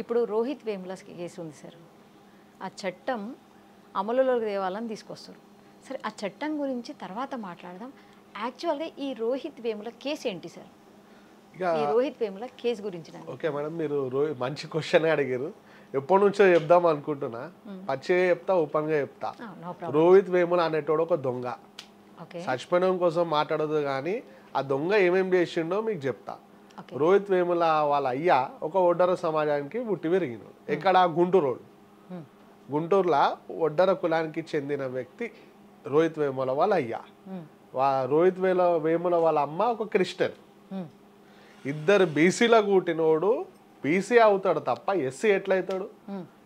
ఇప్పుడు రోహిత్ వేముల కేసు ఉంది సార్. ఆ చట్టం అమలులోకి తేవాలని తీసుకొస్తారు. సరే, ఆ చట్టం గురించి తర్వాత మాట్లాడదాం. యాక్చువల్గా ఈ రోహిత్ వేముల కేసు ఏంటి సార్? ఇక ఈ రోహిత్ వేముల కేసు గురించి ఓకే మేడం, మీరు మంచి క్వశ్చన్ అడిగారు. ఎప్పటి నుంచో చెప్దాం అనుకుంటున్నా. పచ్చిగా చెప్తా, ఓపెన్గా చెప్తా. No problem. రోహిత్ వేముల అనేటోడు ఒక దొంగ. ఓకే చచ్చిపోవడం కోసం మాట్లాడదు, కానీ ఆ దొంగ ఏమేం చేసిండో మీకు చెప్తా. ఓకే రోహిత్ వేముల వాళ్ళ అయ్య ఒక ఒడ్డర సమాజానికి పుట్టి పెరిగినాడు. ఎక్కడ? గుంటూరు. గుంటూరులో ఒడ్డర కులానికి చెందిన వ్యక్తి రోహిత్ వేముల వాళ్ళ అయ్య. రోహిత్ వేముల వాళ్ళ అమ్మ ఒక క్రిస్టియన్. ఇద్దరు బీసీలో కూటినోడు బీసీ అవుతాడు తప్ప ఎస్సీ ఎట్లయితాడు?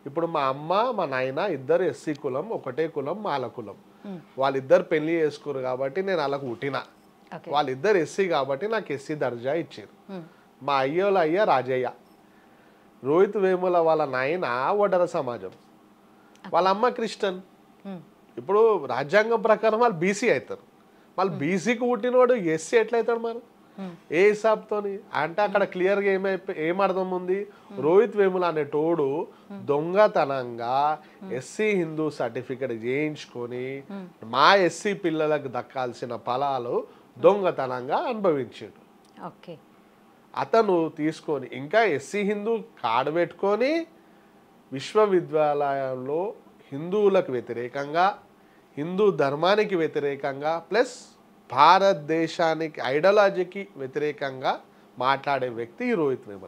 ఇప్పుడు మా అమ్మ మా నాయన ఇద్దరు ఎస్సీ కులం, ఒకటే కులం, మాల కులం. వాళ్ళిద్దరు పెళ్లి చేసుకోరు కాబట్టి నేను వాళ్ళకు పుట్టిన. వాళ్ళిద్దరు ఎస్సీ కాబట్టి నాకు ఎస్సీ దర్జా ఇచ్చారు. మా అయ్యోల అయ్య రాజయ్య. రోహిత్ వేముల వాళ్ళ నాయన ఒడ్డర సమాజం, వాళ్ళ అమ్మ క్రిస్టియన్. ఇప్పుడు రాజ్యాంగం ప్రకారం వాళ్ళు బీసీ అవుతారు. వాళ్ళు బీసీకి పుట్టినోడు ఎస్సీ ఎట్లయితాడు మరి? ఏ హిసాబ్తోని అంటే అక్కడ క్లియర్గా ఏం అర్థం ఉంది? రోహిత్ వేముల అనేటోడు దొంగతనంగా ఎస్సీ హిందూ సర్టిఫికెట్ చేయించుకొని మా ఎస్సీ పిల్లలకు దక్కాల్సిన ఫలాలు దొంగతనంగా అనుభవించాడు. ఓకే, అతను తీసుకొని ఇంకా ఎస్సీ హిందూ కార్డు పెట్టుకొని విశ్వవిద్యాలయంలో హిందువులకు వ్యతిరేకంగా, హిందూ ధర్మానికి వ్యతిరేకంగా, ప్లస్ భారతదేశానికి ఐడియాలజీకి వ్యతిరేకంగా మాట్లాడే వ్యక్తి రోహిత్ వేముల.